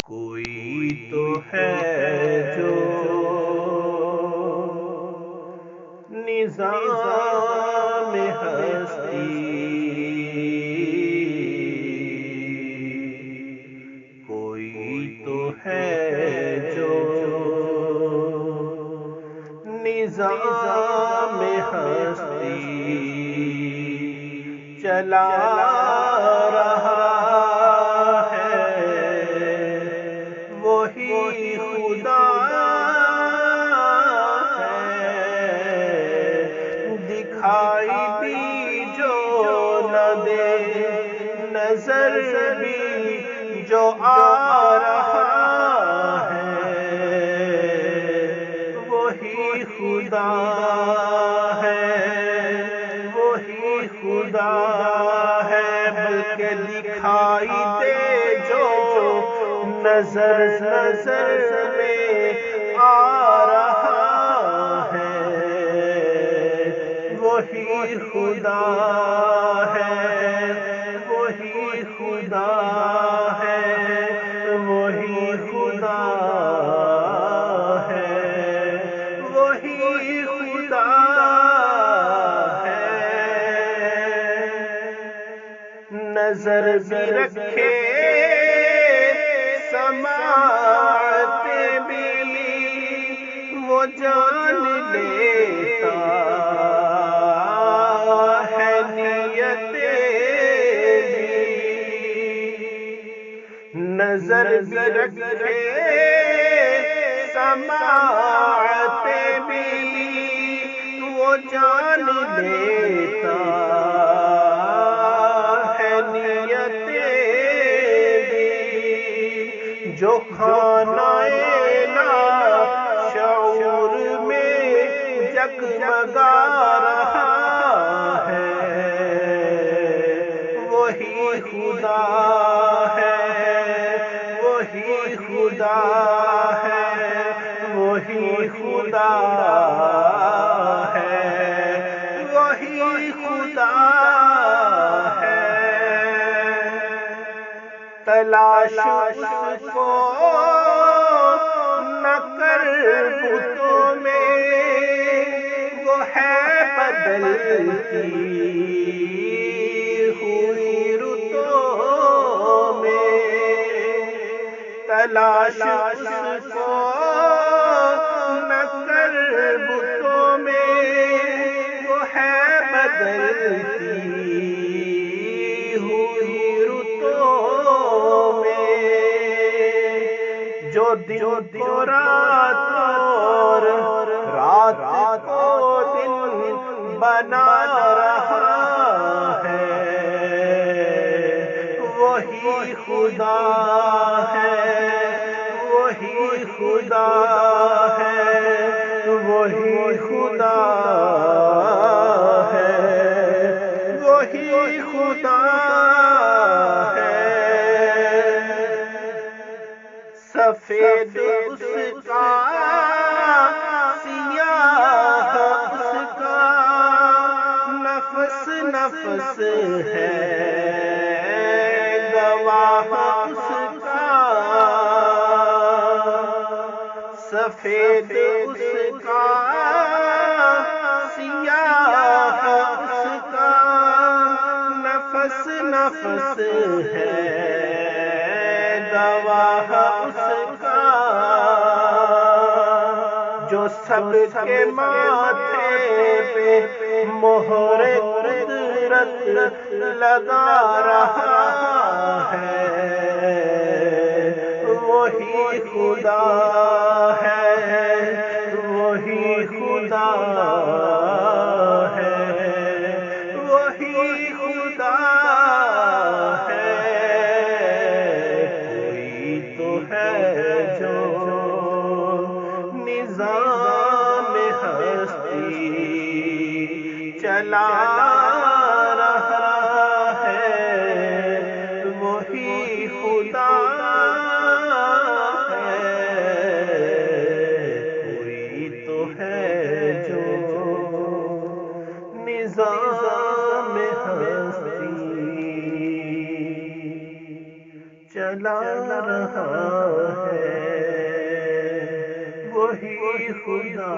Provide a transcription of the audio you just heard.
کوئی تو ہے جو نظام ہستی، کوئی تو ہے جو نظام ہستی چلا رہا ہے، وہی خدا ہے۔ دکھائی بھی جو نہ دے، نظر بھی جو آ رہا ہے، وہی خدا ہے، وہی خدا ہے۔ بلکہ دکھائی دے جو نظر میں آ رہا ہے، وہی خدا ہے، وہی خدا ہے، وہی خدا ہے، وہی خدا ہے۔ نظر بھی رکھے سماعت بھی وہ جان لیتا ہے، نیت بھی۔ نظر بھی رکھے سماعت بھی وہ جان لیتا ہے، نیت جو کھانا شعور میں جگمگا رہا ہے، وہی خدا ہے، وہی خدا ہے، وہی خدا ہے، وہی خدا ہے۔ تلاش اس کو نہ کر بتوں میں، وہ ہے بدلتی ہوئی رتوں میں۔ تلاش اس کو نہ کر بتوں میں، وہ ہے بدلتی ہوئی رتوں میں۔ جو دن کو رات اور رات کو دن بنا رہا ہے، وہی خدا ہے، وہی خدا ہے، وہی خدا ہے، وہی خدا ہے۔ سفید اس کا سیاہ اس کا نفس نفس ہے، گواہ اس کا۔ سفید اس کا سیاہ اس کا نفس نفس ہے، گواہ اس کا۔ جو سب کے ماتھے پہ مہر قدرت لگا رہا ہے، وہی خدا ہے، وہی خدا ہے، وہی خدا ہے۔ کوئی تو ہے جو نظام ہستی چلا رہا ہے، وہی خدا ہے۔ کوئی تو ہے جو نظام ہستی چلا چلا رہا ہے، وہی خدا